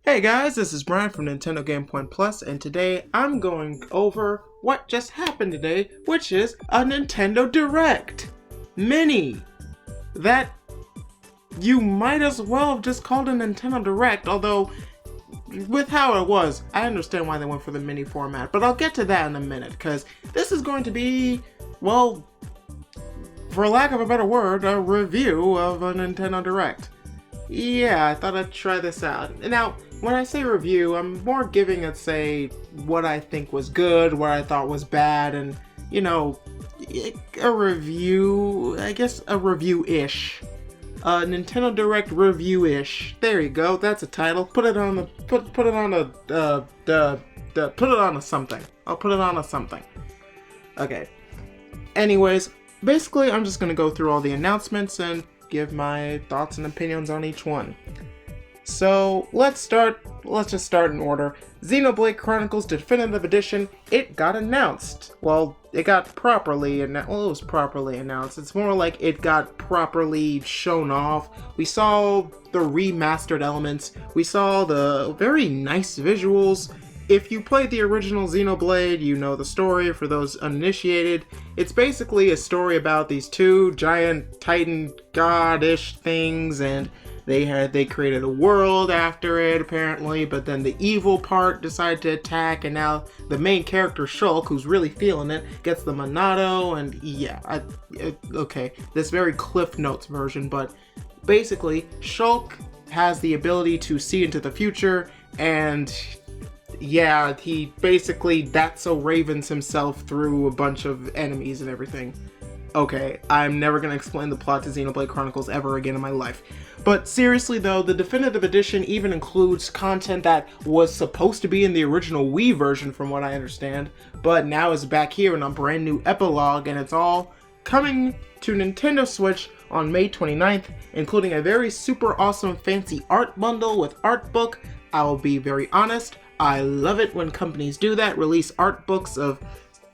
Hey guys, this is Brian from Nintendo Gamrpoint Plus, and today I'm going over what just happened today, which is a Nintendo Direct Mini. That you might as well have just called a Nintendo Direct, although with how it was, I understand why they went for the mini format, but I'll get to that in a minute, because this is going to be, well, for lack of a better word, a review of a Nintendo Direct. Yeah, I thought I'd try this out. Now, when I say review, I'm more giving it, say, what I think was good, what I thought was bad, and, you know, a review, I guess a review-ish. Nintendo Direct review-ish. There you go, that's a title. Put it on a something. I'll put it on a something. Okay. Anyways, basically, I'm just gonna go through all the announcements and give my thoughts and opinions on each one. So let's just start in order. Xenoblade Chronicles Definitive Edition, it got announced. Well, it got properly announced. Well, it was properly announced. It's more like it got properly shown off. We saw the remastered elements. We saw the very nice visuals. If you played the original Xenoblade, you know the story. For those uninitiated, it's basically a story about these two giant titan god-ish things, and they created a world after it, apparently, but then the evil part decided to attack, and now the main character, Shulk, who's really feeling it, gets the Monado, and yeah, okay, this very Cliff Notes version, but basically, Shulk has the ability to see into the future, and yeah, he basically that's-so-ravens himself through a bunch of enemies and everything. Okay, I'm never gonna explain the plot to Xenoblade Chronicles ever again in my life. But seriously though, the Definitive Edition even includes content that was supposed to be in the original Wii version from what I understand, but now is back here in a brand new epilogue, and it's all coming to Nintendo Switch on May 29th, including a very super awesome fancy art bundle with art book. I'll be very honest, I love it when companies do that, release art books of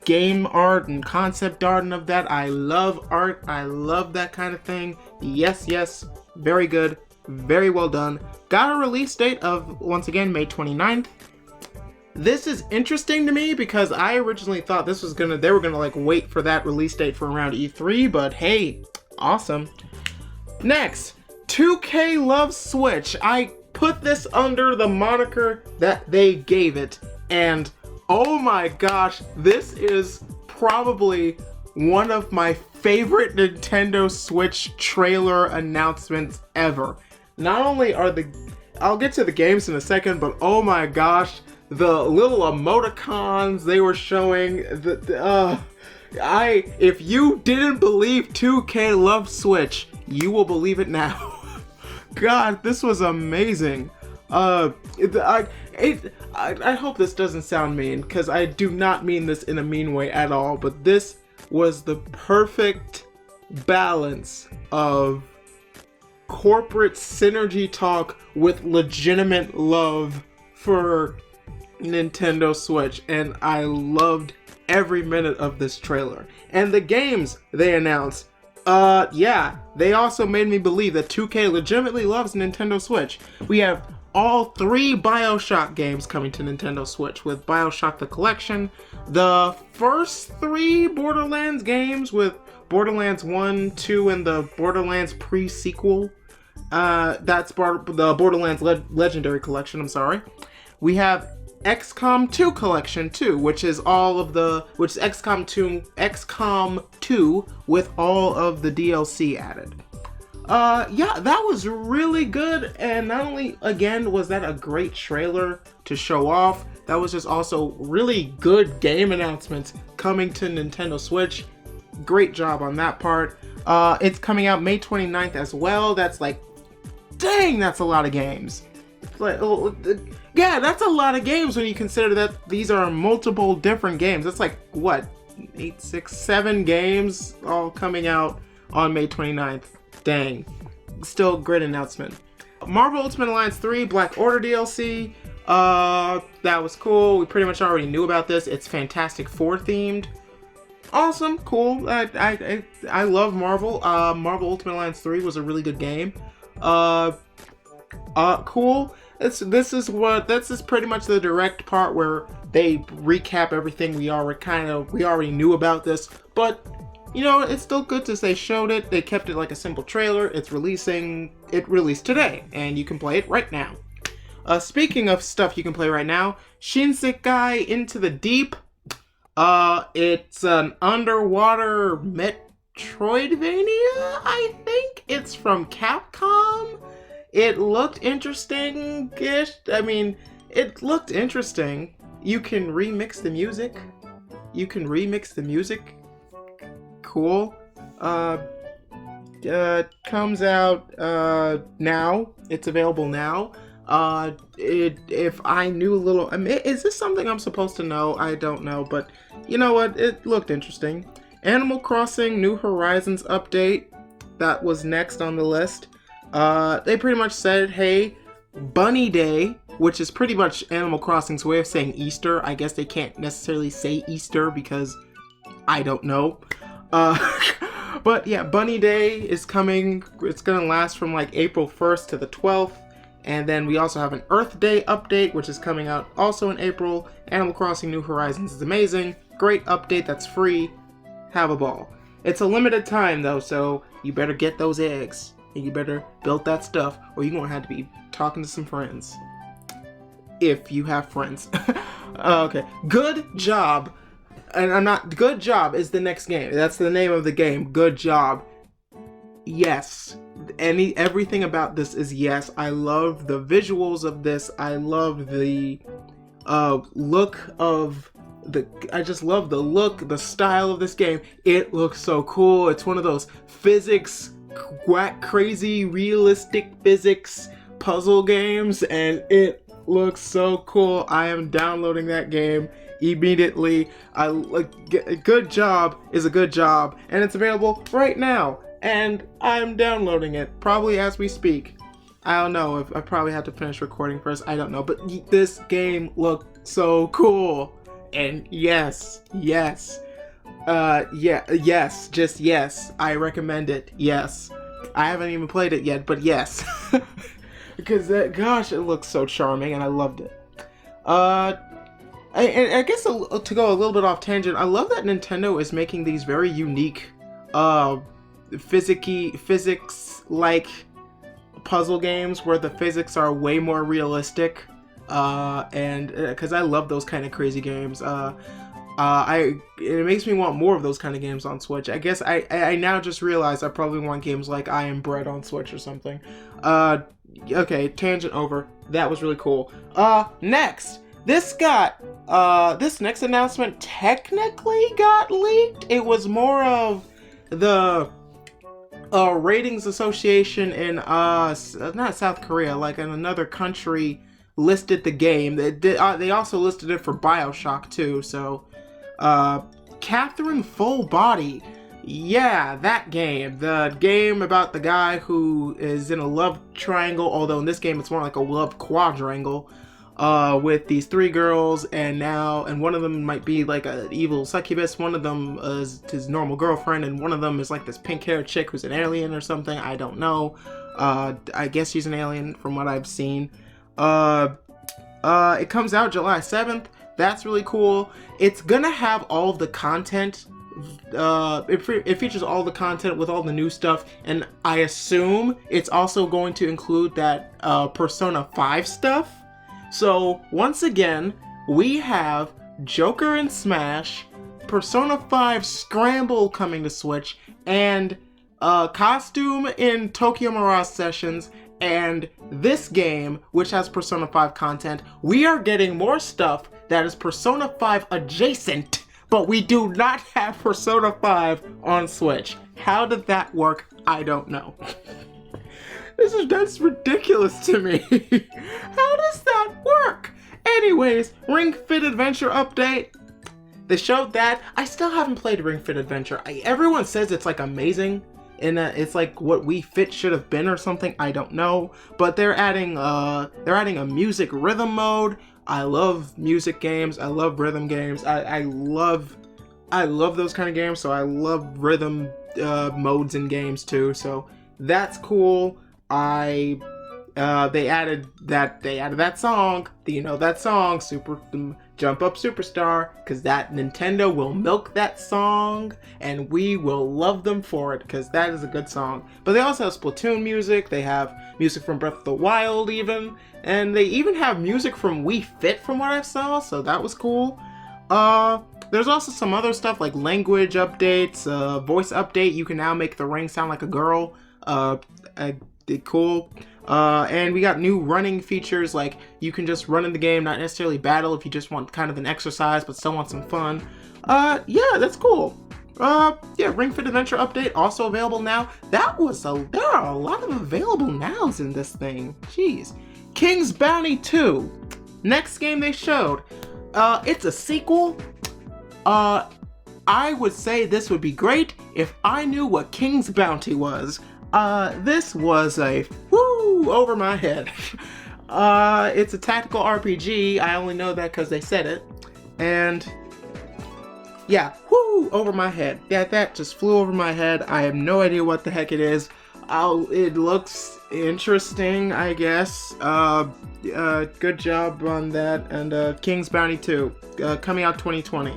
game art and concept art and of that. I love art, I love that kind of thing. Yes, very good, very well done. Got a release date of, once again, May 29th. This is interesting to me because I originally thought they were gonna like wait for that release date for around E3, but hey, awesome. Next, 2K loves Switch. I put this under the moniker that they gave it, and oh my gosh, this is probably one of my favorite Nintendo Switch trailer announcements ever. Not only are I'll get to the games in a second, but oh my gosh, the little emoticons they were showing, if you didn't believe 2K loved Switch, you will believe it now. God, this was amazing. I hope this doesn't sound mean, because I do not mean this in a mean way at all, but this was the perfect balance of corporate synergy talk with legitimate love for Nintendo Switch, and I loved every minute of this trailer. And the games they announced, yeah, they also made me believe that 2K legitimately loves Nintendo Switch. We have all 3 BioShock games coming to Nintendo Switch, with BioShock the Collection, the first 3 Borderlands games with Borderlands 1, 2, and the Borderlands pre-sequel. That's the Borderlands Legendary Collection, I'm sorry. We have XCOM 2 Collection too, which is XCOM 2 with all of the DLC added. Yeah, that was really good, and not only, again, was that a great trailer to show off, that was just also really good game announcements coming to Nintendo Switch. Great job on that part. It's coming out May 29th as well. That's like, dang, that's a lot of games. Yeah, that's a lot of games when you consider that these are multiple different games. That's like, what, 8, 6, 7 games all coming out on May 29th. Dang. Still a great announcement. Marvel Ultimate Alliance 3 Black Order DLC. That was cool. We pretty much already knew about this. It's Fantastic Four themed. Awesome, cool. I love Marvel. Marvel Ultimate Alliance 3 was a really good game. Cool. This is pretty much the direct part where they recap everything we already knew about this, but you know, it's still good to say showed it. They kept it like a simple trailer. It released today, and you can play it right now. Speaking of stuff you can play right now, Shinsekai Into the Deep. It's an underwater Metroidvania, I think. It's from Capcom. It looked interesting-ish. I mean, it looked interesting. You can remix the music. Cool. Comes out now. It's available now. If I knew a little, I mean, is this something I'm supposed to know? I don't know, but you know what? It looked interesting. Animal Crossing New Horizons update. That was next on the list. They pretty much said, hey, Bunny Day, which is pretty much Animal Crossing's way of saying Easter. I guess they can't necessarily say Easter because I don't know. But yeah, Bunny Day is coming. It's gonna last from like April 1st to the 12th. And then we also have an Earth Day update, which is coming out also in April. Animal Crossing New Horizons is amazing. Great update that's free. Have a ball. It's a limited time though, so you better get those eggs. And you better build that stuff, or you're gonna have to be talking to some friends. If you have friends. Okay. Good Job. And I'm not. Good Job is the next game. That's the name of the game. Good Job. Yes. Everything about this is yes. I love the visuals of this. I love the look of I just love the look, the style of this game. It looks so cool. It's one of those physics, crazy, realistic physics puzzle games, and it looks so cool. I am downloading that game immediately. Good Job is a good job, and it's available right now. And I'm downloading it, probably as we speak. I don't know if I probably have to finish recording first. I don't know, but this game looked so cool. And yes, just yes. I recommend it. Yes, I haven't even played it yet, but yes, because gosh, it looks so charming, and I loved it. I guess to go a little bit off tangent, I love that Nintendo is making these very unique, physics-like puzzle games where the physics are way more realistic, and because I love those kind of crazy games. It makes me want more of those kind of games on Switch. I guess I now just realize I probably want games like I Am Bread on Switch or something. Okay, tangent over. That was really cool. Next, this next announcement technically got leaked. It was more of the ratings association in not South Korea, like in another country, listed the game. They also listed it for BioShock too. So Catherine Full Body, yeah, that game, the game about the guy who is in a love triangle, although in this game it's more like a love quadrangle, with these three girls, and one of them might be like an evil succubus, one of them is his normal girlfriend, and one of them is like this pink-haired chick who's an alien or something. I don't know. I guess she's an alien from what I've seen. It comes out July 7th. That's really cool. It's gonna have all of the content. It features all the content with all the new stuff, and I assume it's also going to include that Persona 5 stuff. So, once again, we have Joker and Smash, Persona 5 Scramble coming to Switch, and Costume in Tokyo Mirage Sessions, and this game, which has Persona 5 content. We are getting more stuff that is Persona 5 adjacent, but we do not have Persona 5 on Switch. How did that work? I don't know. That's ridiculous to me. How does that work? Anyways, Ring Fit Adventure update. They showed that. I still haven't played Ring Fit Adventure. Everyone says it's like amazing, and that it's like what Wii Fit should have been or something. I don't know, but they're adding a music rhythm mode. I love music games. I love rhythm games. I love I love those kind of games, so I love rhythm modes in games too. So that's cool. They added that song. You know that song, Jump Up Superstar, because that Nintendo will milk that song, and we will love them for it, because that is a good song. But they also have Splatoon music. They have music from Breath of the Wild, even, and they even have music from Wii Fit, from what I saw. So that was cool. There's also some other stuff like language updates, voice update. You can now make the ring sound like a girl. Cool. And we got new running features, like you can just run in the game, not necessarily battle if you just want kind of an exercise but still want some fun. Yeah, that's cool. Yeah, Ring Fit Adventure update also available now. There are a lot of available nows in this thing. Jeez. King's Bounty 2. Next game they showed. It's a sequel. I would say this would be great if I knew what King's Bounty was. This was a whoo over my head. It's a tactical RPG. I only know that because they said it. And yeah, whoo over my head. Yeah, that just flew over my head. I have no idea what the heck it is. It looks interesting, I guess. Good job on that. And King's Bounty 2, coming out 2020.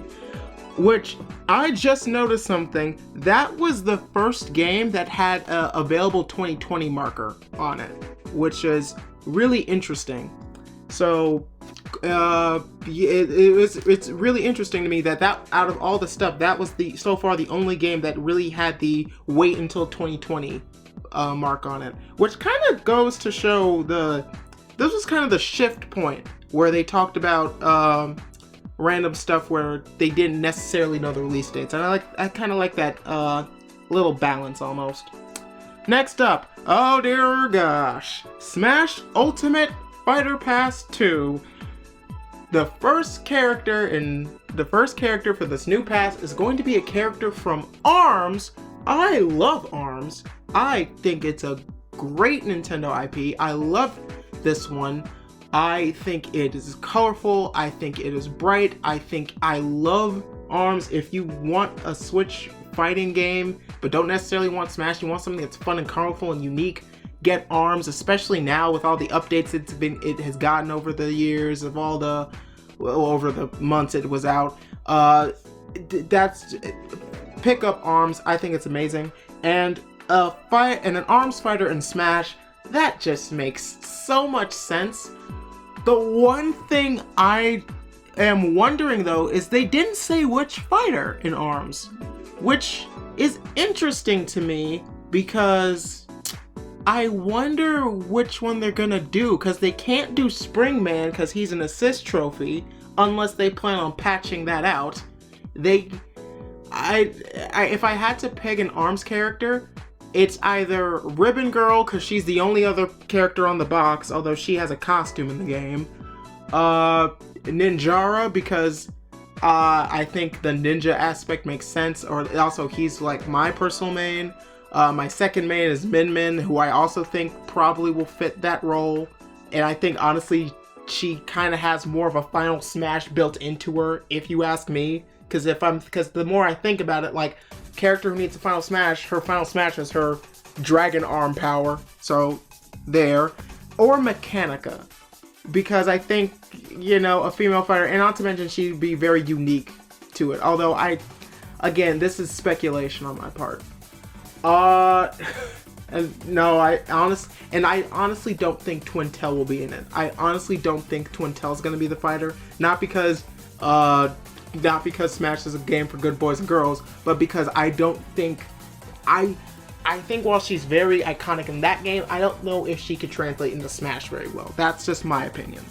Which, I just noticed something. That was the first game that had a available 2020 marker on it, which is really interesting. So, it's really interesting to me that out of all the stuff, that was so far the only game that really had the wait until 2020 mark on it. Which kind of goes to show this was kind of the shift point where they talked about random stuff where they didn't necessarily know the release dates, and I kind of like that little balance almost. Next up, oh dear gosh, Smash Ultimate Fighter Pass 2. The first character for this new pass is going to be a character from ARMS. I love ARMS. I think it's a great Nintendo IP. I love this one. I think it is colorful. I think it is bright. I love ARMS. If you want a Switch fighting game, but don't necessarily want Smash, you want something that's fun and colorful and unique, get ARMS, especially now with all the updates it has gotten over the years of over the months it was out. Pick up ARMS. I think it's amazing. And an ARMS fighter in Smash, that just makes so much sense. The one thing I am wondering though is they didn't say which fighter in ARMS, which is interesting to me because I wonder which one they're gonna do, because they can't do Springman because he's an assist trophy unless they plan on patching that out. If I had to pick an ARMS character, it's either Ribbon Girl, because she's the only other character on the box, although she has a costume in the game. Ninjara, because I think the ninja aspect makes sense, or also he's like my personal main. My second main is Min Min, who I also think probably will fit that role. And I think honestly, she kind of has more of a Final Smash built into her, if you ask me. Because the more I think about it, like, character who needs a Final Smash, her Final Smash is her Dragon Arm power. So, there. Or Mechanica. Because I think, a female fighter, and not to mention she'd be very unique to it. Although again, this is speculation on my part. I honestly don't think Twintel will be in it. I honestly don't think Twintel's gonna be the fighter. Not because Smash is a game for good boys and girls, but because I think while she's very iconic in that game, I don't know if she could translate into Smash very well. That's just my opinion.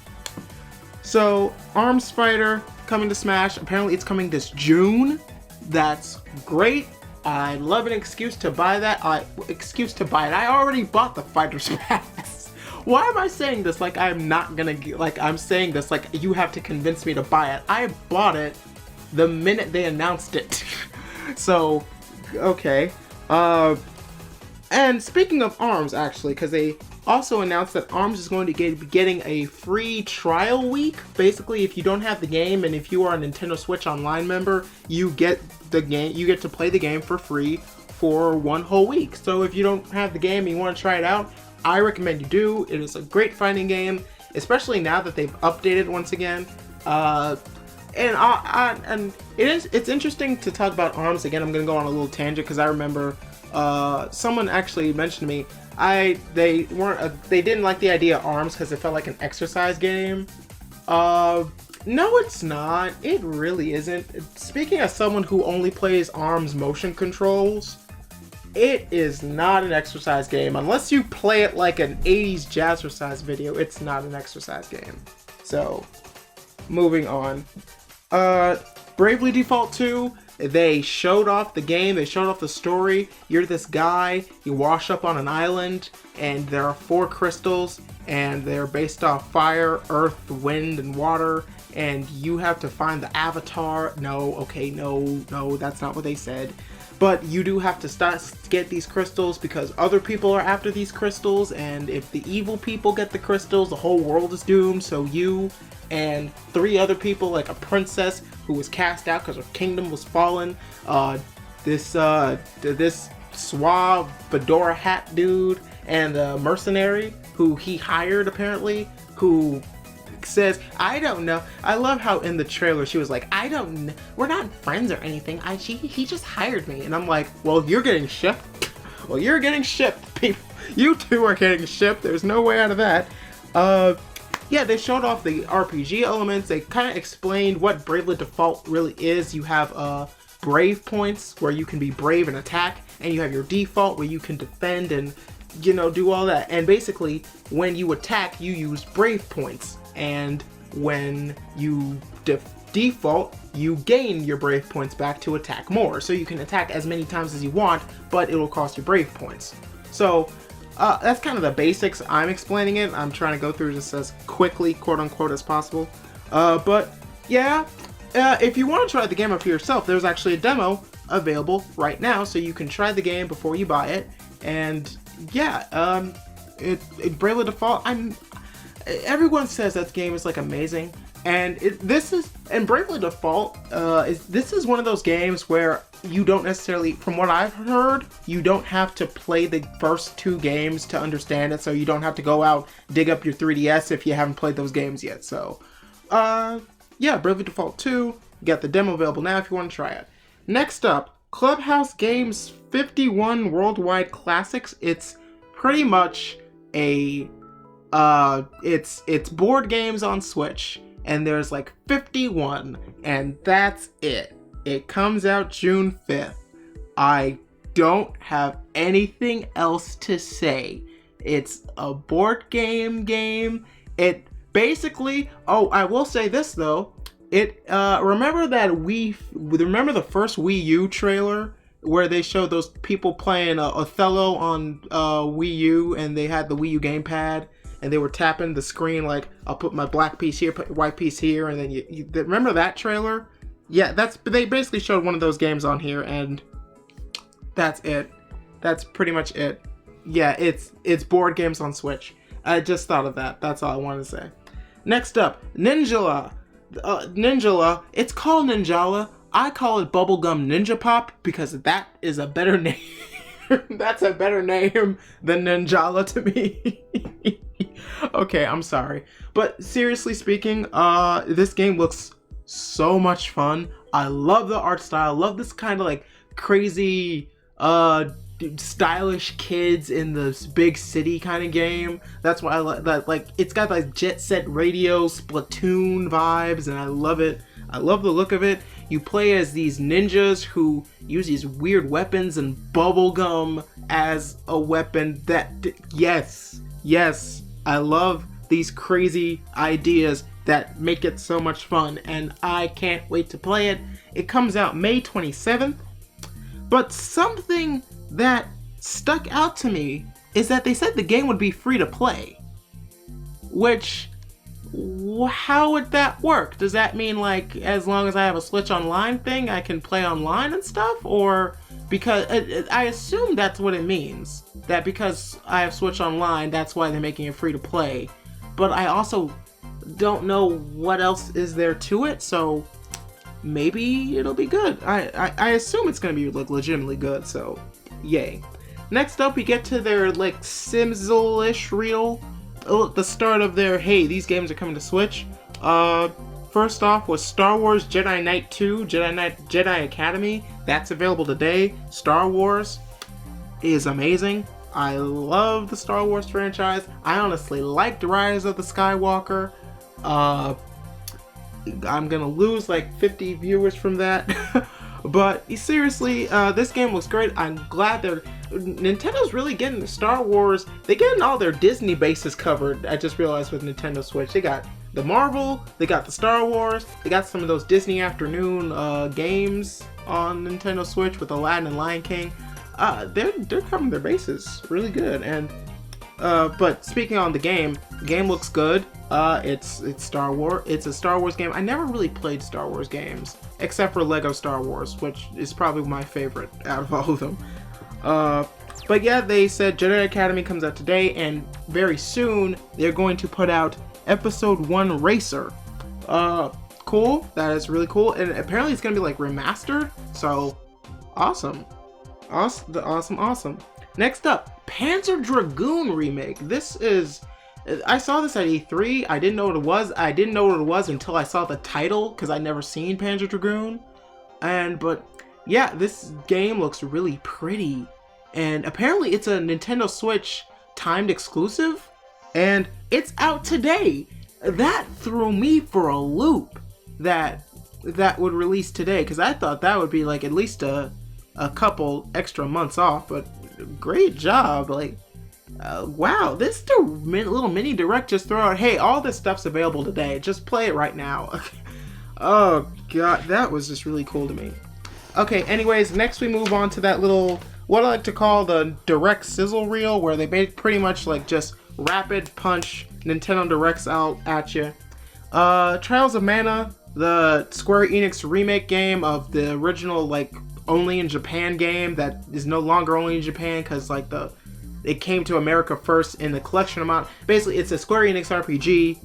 So, ARMS Fighter coming to Smash. Apparently it's coming this June. That's great. I love an excuse to buy that. I already bought the Fighter's Pass. Why am I saying this like I'm not gonna I'm saying this like you have to convince me to buy it? I bought it the minute they announced it. So, okay. And speaking of ARMS, actually, because they also announced that ARMS is going to be getting a free trial week. Basically, if you don't have the game and if you are a Nintendo Switch Online member, you get the game. You get to play the game for free for 1 whole week. So if you don't have the game and you want to try it out, I recommend you do. It is a great fighting game, especially now that they've updated once again. And it's interesting to talk about ARMS again. I'm gonna go on a little tangent because I remember someone actually mentioned to me they didn't like the idea of ARMS because it felt like an exercise game. No, it's not. It really isn't. Speaking as someone who only plays ARMS motion controls, it is not an exercise game unless you play it like an 80s jazzercise video. It's not an exercise game. So, moving on. Bravely Default 2, they showed off the game, they showed off the story. You're this guy, you wash up on an island, and there are 4 crystals, and they're based off fire, earth, wind, and water, and you have to find the avatar. No, that's not what they said. But you do have to get these crystals because other people are after these crystals, and if the evil people get the crystals, the whole world is doomed. So you and 3 other people, like a princess who was cast out because her kingdom was fallen, this suave fedora hat dude, and a mercenary who he hired apparently, who says, I don't know. I love how in the trailer she was like, I don't know, we're not friends or anything. He just hired me. And I'm like, well, you're getting shipped. Well, you're getting shipped, people. You two are getting shipped. There's no way out of that. Yeah, they showed off the RPG elements. They kind of explained what Bravely Default really is. You have brave points where you can be brave and attack, and you have your default where you can defend and, you know, do all that. And basically, when you attack, you use brave points. And when you default, you gain your brave points back to attack more. So you can attack as many times as you want, but it will cost you brave points. So that's kind of the basics. I'm explaining it. I'm trying to go through this as quickly, quote unquote, as possible. But yeah, if you want to try the game out for yourself, there's actually a demo available right now, so you can try the game before you buy it. And yeah, Bravely Default, everyone says that game is like amazing, and Bravely Default this is one of those games where you don't necessarily, from what I've heard, you don't have to play the first 2 games to understand it, so you don't have to go out, dig up your 3DS if you haven't played those games yet. So yeah, Bravely Default 2, you got the demo available now if you want to try it. Next up, Clubhouse Games 51 Worldwide Classics. It's pretty much a it's board games on Switch, and there's like 51, and that's it. It comes out June 5th. I don't have anything else to say. It's a board game. It basically, I will say this though. Remember the first Wii U trailer where they showed those people playing Othello on Wii U, and they had the Wii U gamepad, and they were tapping the screen like, I'll put my black piece here, put your white piece here, and then you remember that trailer? Yeah, they basically showed one of those games on here, and that's it. That's pretty much it. Yeah, it's board games on Switch. I just thought of that. That's all I wanted to say. Next up, Ninjala. Ninjala. It's called Ninjala. I call it Bubblegum Ninja Pop because that is a better name. That's a better name than Ninjala to me. Okay, I'm sorry. But seriously speaking, this game looks so much fun. I love the art style. I love this kind of like crazy, stylish kids in this big city kind of game. That's why I like that. Like, it's got like Jet Set Radio, Splatoon vibes, and I love it. I love the look of it. You play as these ninjas who use these weird weapons and bubblegum as a weapon. Yes, I love these crazy ideas that make it so much fun, and I can't wait to play it. It comes out May 27th, but something that stuck out to me is that they said the game would be free to play, which, how would that work? Does that mean like as long as I have a Switch Online thing I can play online and stuff, or because I assume that's what it means. That because I have Switch Online, that's why they're making it free to play. But I also don't know what else is there to it, so maybe it'll be good. I assume it's gonna be like legitimately good, so yay. Next up, we get to their like Simsle-ish reel. The start of their, hey, these games are coming to Switch. First off was Star Wars Jedi Knight 2, Jedi Academy. That's available today. Star Wars is amazing. I love the Star Wars franchise. I honestly liked Rise of the Skywalker. I'm gonna lose like 50 viewers from that. But seriously, this game looks great. I'm glad Nintendo's really getting the Star Wars. They're getting all their Disney bases covered. I just realized with Nintendo Switch, they got the Marvel, they got the Star Wars, they got some of those Disney afternoon games on Nintendo Switch with Aladdin and Lion King. They're covering their bases really good. And but speaking on the game looks good. It's Star Wars. It's a Star Wars game. I never really played Star Wars games except for Lego Star Wars, which is probably my favorite out of all of them. But yeah, they said Jedi Academy comes out today, and very soon they're going to put out Episode 1 Racer. Cool. That is really cool, and apparently it's gonna be like remastered. So awesome. Awesome. Next up, Panzer Dragoon remake. I saw this at E3. I didn't know what it was. I didn't know what it was until I saw the title, because I'd never seen Panzer Dragoon. But yeah, this game looks really pretty. And apparently it's a Nintendo Switch timed exclusive. And it's out today. That threw me for a loop that would release today, because I thought that would be like at least a couple extra months off. But great job. Like, wow, this little mini direct just throw out, hey, all this stuff's available today. Just play it right now. Oh, God, that was just really cool to me. Okay, anyways, next we move on to that little, what I like to call the direct sizzle reel, where they pretty much like just rapid punch Nintendo Directs out at you. Trials of Mana, the Square Enix remake game of the original, like, only in Japan game that is no longer only in Japan because, like, it came to America first in the collection amount. Basically, it's a Square Enix RPG.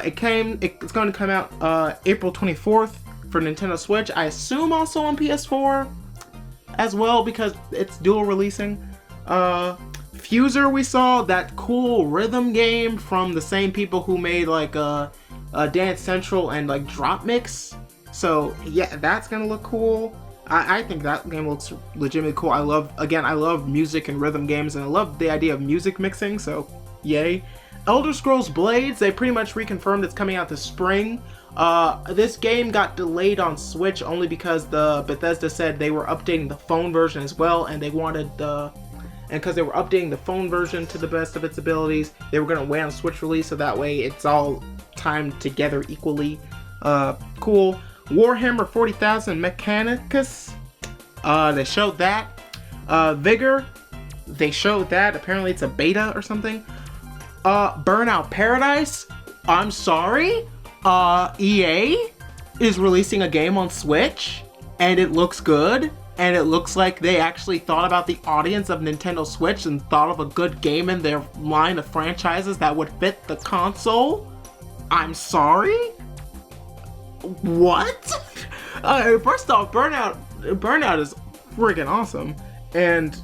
It's going to come out April 24th for Nintendo Switch. I assume also on PS4 as well, because it's dual releasing. Fuser, we saw that cool rhythm game from the same people who made like Dance Central and like Drop Mix. So yeah, that's gonna look cool. I think that game looks legitimately cool. I love music and rhythm games, and I love the idea of music mixing, so yay. Elder Scrolls Blades, they pretty much reconfirmed it's coming out this spring. This game got delayed on Switch only because Bethesda said they were updating the phone version as well, and they wanted and because they were updating the phone version to the best of its abilities, they were going to wait on Switch release, so that way it's all timed together equally. Cool. Warhammer 40,000 Mechanicus, they showed that. Vigor, they showed that. Apparently it's a beta or something. Burnout Paradise, I'm sorry, EA is releasing a game on Switch, and it looks good, and it looks like they actually thought about the audience of Nintendo Switch and thought of a good game in their line of franchises that would fit the console. I'm sorry? What? First off, Burnout is friggin' awesome, and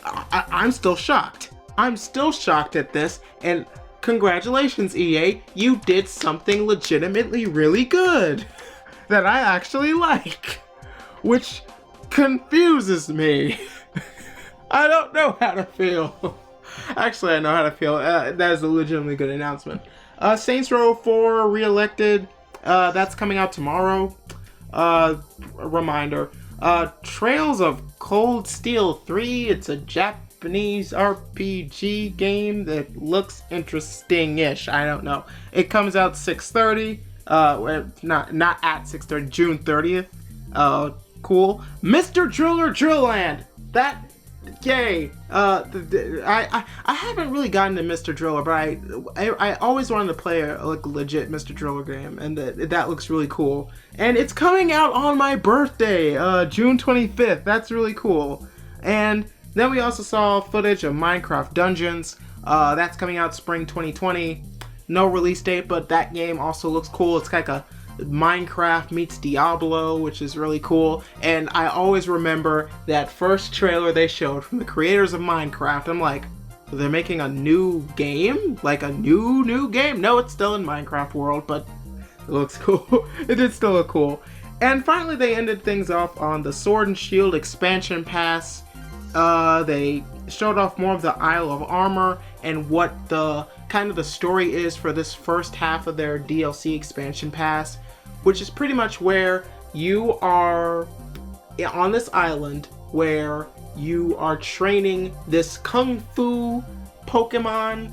I'm still shocked. I'm still shocked at this, and congratulations, EA, you did something legitimately really good that I actually like, which confuses me. I don't know how to feel. Actually, I know how to feel. That is a legitimately good announcement. Saints Row 4 Reelected, that's coming out tomorrow. A reminder. Trails of Cold Steel 3, it's a Japanese RPG game that looks interesting-ish. I don't know. It comes out 6/30. Not at 6/30, June 30th. Cool. Mr. Driller Drill Land. yay! I haven't really gotten to Mr. Driller, but I always wanted to play a like legit Mr. Driller game, and that looks really cool. And it's coming out on my birthday, June 25th. That's really cool. And then we also saw footage of Minecraft Dungeons. That's coming out spring 2020. No release date, but that game also looks cool. It's like a Minecraft meets Diablo, which is really cool. And I always remember that first trailer they showed from the creators of Minecraft. I'm like, they're making a new game? Like a new game? No, it's still in Minecraft world, but it looks cool. It did still look cool. And finally they ended things off on the Sword and Shield expansion pass. They showed off more of the Isle of Armor and what the kind of the story is for this first half of their DLC expansion pass, which is pretty much where you are on this island where you are training this Kung Fu Pokemon,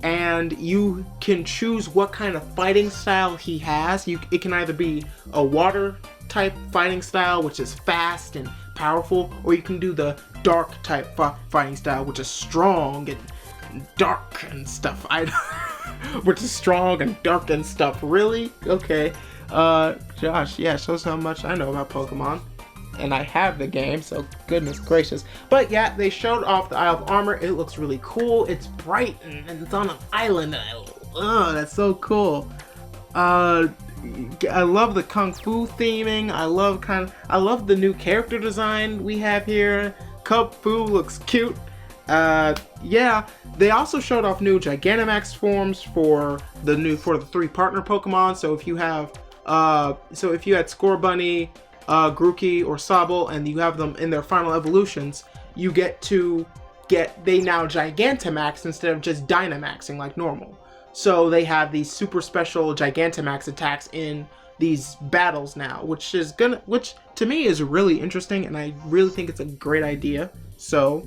and you can choose what kind of fighting style he has. It can either be a water type fighting style, which is fast and powerful, or you can do the dark type fighting style, which is strong and dark and stuff. Which is strong and dark and stuff. Really? Okay. Josh, yeah, shows how much I know about Pokemon. And I have the game, so goodness gracious. But yeah, they showed off the Isle of Armor. It looks really cool. It's bright and it's on an island. That's so cool. I love the Kung Fu theming. I love the new character design we have here. Kung Fu looks cute. Yeah, they also showed off new Gigantamax forms for the 3 partner Pokemon. So if you have had Scorbunny, Grookey, or Sobble, and you have them in their final evolutions, you they now Gigantamax instead of just Dynamaxing like normal. So they have these super special Gigantamax attacks in these battles now, which to me is really interesting, and I really think it's a great idea. So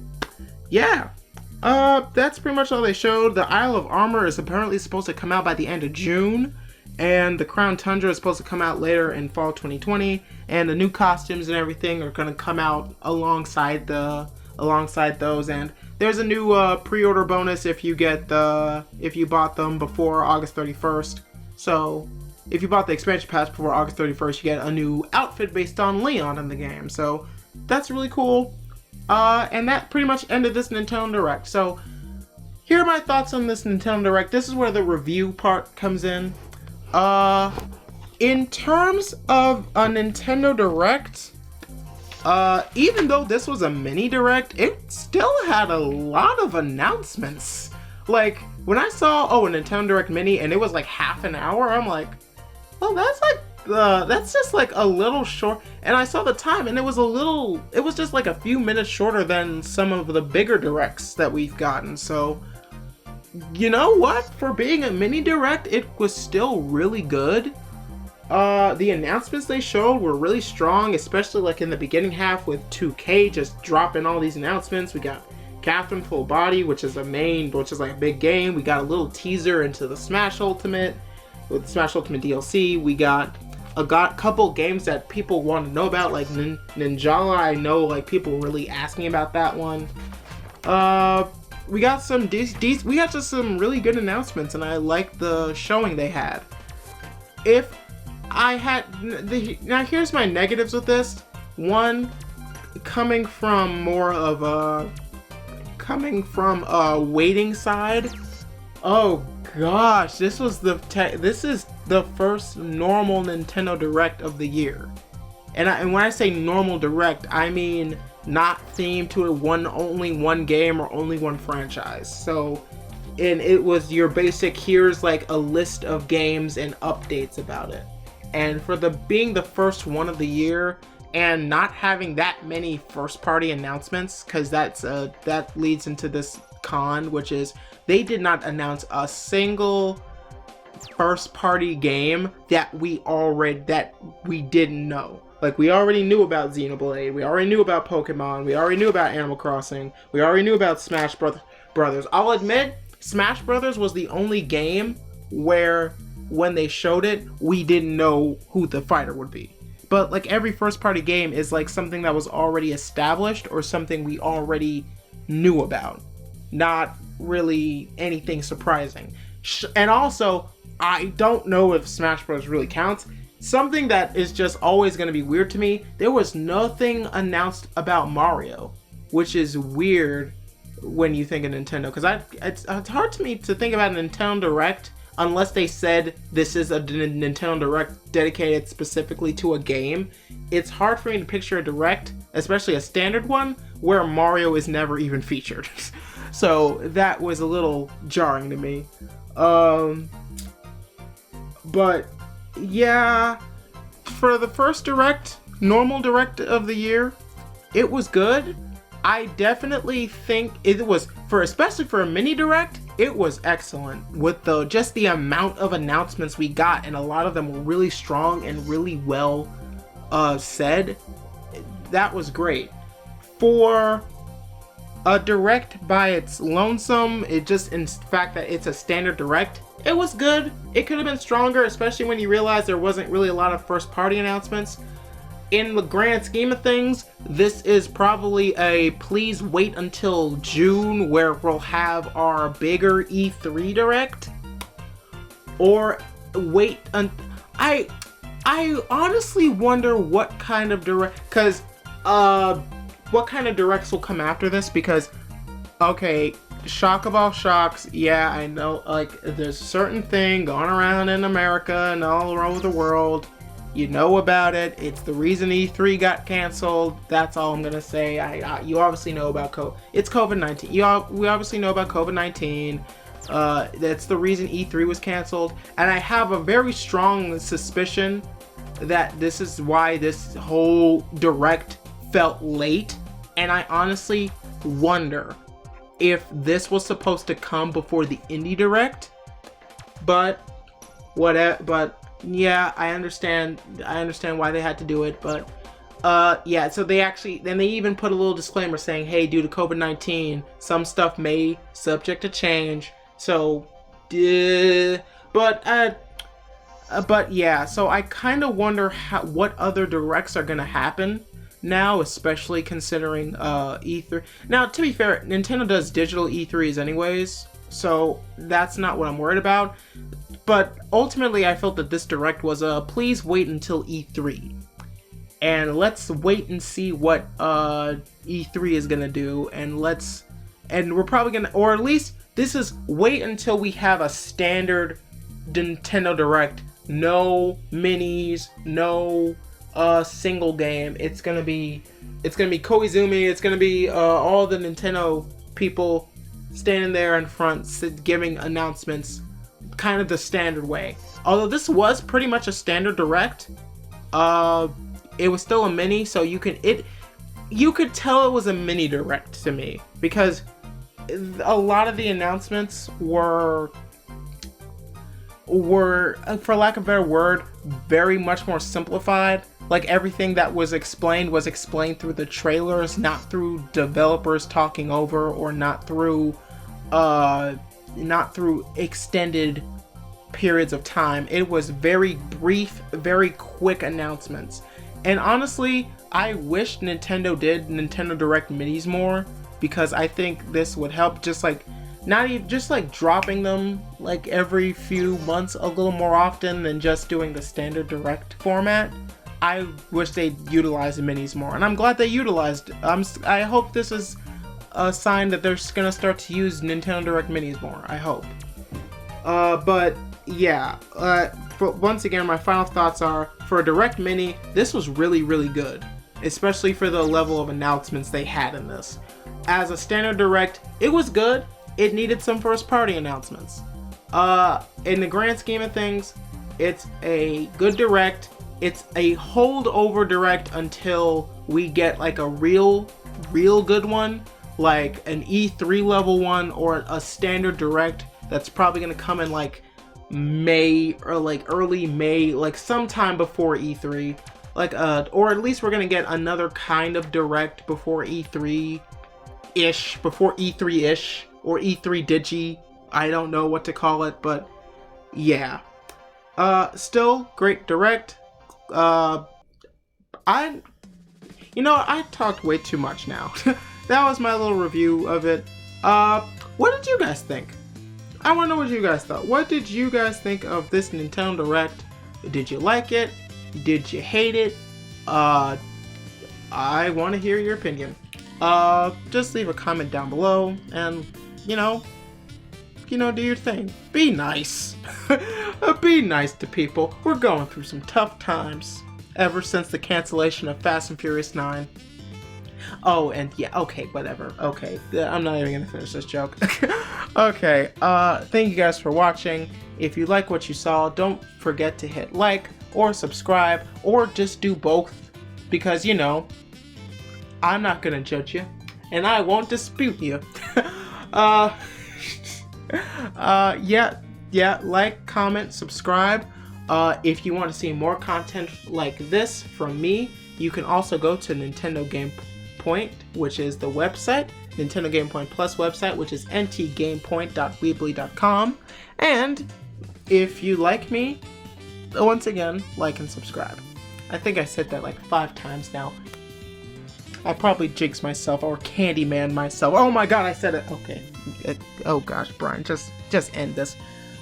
yeah, that's pretty much all they showed. The Isle of Armor is apparently supposed to come out by the end of June, and the Crown Tundra is supposed to come out later in fall 2020, and the new costumes and everything are going to come out alongside those. And there's a new pre-order bonus if you bought them before August 31st. So if you bought the expansion pass before August 31st, you get a new outfit based on Leon in the game. So that's really cool. And that pretty much ended this Nintendo Direct. So here are my thoughts on this Nintendo Direct. This is where the review part comes in. In terms of a Nintendo Direct, even though this was a mini Direct, it still had a lot of announcements. Like, when I saw, a Nintendo Direct Mini, and it was like half an hour, I'm like, well, that's just like a little short. And I saw the time, and it was just like a few minutes shorter than some of the bigger Directs that we've gotten. So, you know what? For being a mini Direct, it was still really good. The announcements they showed were really strong, especially like in the beginning half with 2K just dropping all these announcements. We got Catherine Full Body, which is like a big game. We got a little teaser into the Smash Ultimate with the Smash Ultimate DLC. We got a couple games that people want to know about, like Ninjala. I know like people really asking about that one. We got just some really good announcements, and I like the showing they had. Now here's my negatives with this. One, coming from a waiting side. Oh gosh, this is the first normal Nintendo Direct of the year. And when I say normal Direct, I mean not themed to only one game or only one franchise. So, and it was your basic, here's like a list of games and updates about it. And for being the first one of the year and not having that many first party announcements, because that leads into this con, which is they did not announce a single first party game that we didn't know. Like, we already knew about Xenoblade, we already knew about Pokemon, we already knew about Animal Crossing, we already knew about Smash Brothers. I'll admit, Smash Brothers was the only game where when they showed it, we didn't know who the fighter would be. but like every first party game is like something that was already established or something we already knew about, not really anything surprising. And also, I don't know if Smash Bros. Really counts. Something that is just always going to be weird to me, there was nothing announced about Mario, which is weird when you think of Nintendo, because it's hard to me to think about a Nintendo Direct unless they said this is a Nintendo Direct dedicated specifically to a game. It's hard for me to picture a Direct, especially a standard one, where Mario is never even featured. So that was a little jarring to me. But yeah, for the first Direct, normal Direct of the year, it was good. I definitely think it was, especially for a mini Direct, it was excellent with just the amount of announcements we got, and a lot of them were really strong and really well said. That was great. For a Direct by its lonesome, it just, in fact that it's a standard Direct, it was good. It could have been stronger, especially when you realize there wasn't really a lot of first party announcements. In the grand scheme of things, this is probably a please wait until June where we'll have our bigger E3 Direct. Or wait I honestly wonder what kind of Direct, because what kind of Directs will come after this, because okay, shock of all shocks, yeah, I know, like, there's a certain thing going around in America and all over the world. You know about it. It's the reason E3 got canceled. That's all I'm gonna say. You obviously know about it's COVID-19. We obviously know about COVID-19. That's the reason E3 was canceled. And I have a very strong suspicion that this is why this whole Direct felt late. And I honestly wonder if this was supposed to come before the Indie Direct. But whatever. But yeah, I understand why they had to do it, but yeah, so they even put a little disclaimer saying, hey, due to COVID-19, some stuff may subject to change. So but yeah, so I kind of wonder what other Directs are gonna happen now, especially considering E3. Now, to be fair, Nintendo does digital E3s anyways, so that's not what I'm worried about. But ultimately, I felt that this Direct was please wait until E3. And let's wait and see what E3 is going to do. And we're probably going to, or at least this is wait until we have a standard Nintendo Direct. No minis, no single game. It's going to be Koizumi. It's going to be all the Nintendo people standing there in front giving announcements, kind of the standard way. Although this was pretty much a standard Direct, it was still a mini, so you could tell it was a mini Direct to me, because a lot of the announcements were, for lack of a better word, very much more simplified. Like, everything that was explained through the trailers, not through developers talking over, or not through extended periods of time. It was very brief, very quick announcements. And honestly, I wish Nintendo did Nintendo Direct Minis more, because I think this would help, just like, not even just like dropping them like every few months a little more often than just doing the standard Direct format. I wish they'd utilize the minis more, and I'm glad they utilized. I hope this is a sign that they're gonna start to use Nintendo Direct Minis more. I hope. But yeah. But once again, my final thoughts are, for a Direct Mini, this was really, really good, especially for the level of announcements they had in this. As a standard Direct, it was good. It needed some first-party announcements. In the grand scheme of things, it's a good Direct. It's a holdover Direct until we get like a real good one, like an E3 level one, or a standard Direct that's probably gonna come in like May, or like early May, like sometime before E3, like or at least we're gonna get another kind of Direct before E3-ish, or E3 Digi. I don't know what to call it, but yeah. Still great Direct. I talked way too much now. That was my little review of it. What did you guys think? I want to know what you guys thought. What did you guys think of this Nintendo Direct? Did you like it? Did you hate it? I want to hear your opinion. Just leave a comment down below and, do your thing. Be nice. Be nice to people. We're going through some tough times ever since the cancellation of Fast and Furious 9. Oh, and yeah, okay, whatever. Okay, I'm not even gonna finish this joke. Okay, thank you guys for watching. If you like what you saw, don't forget to hit like or subscribe or just do both because, I'm not gonna judge you and I won't dispute you. Yeah, like, comment, subscribe. If you want to see more content like this from me, you can also go to Nintendo Gamrpoint, which is the website, Nintendo Gamrpoint Plus website, which is ntgamrpoint.weebly.com. And if you like me, once again, like and subscribe. I think I said that like 5 times now. I probably jinxed myself or Candyman myself. Oh my god, I said it. Okay. Oh gosh, Brian, just end this.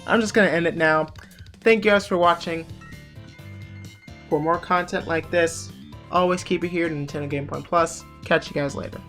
I'm just gonna end it now. Thank you guys for watching. For more content like this, always keep it here to Nintendo Gamrpoint Plus. Catch you guys later.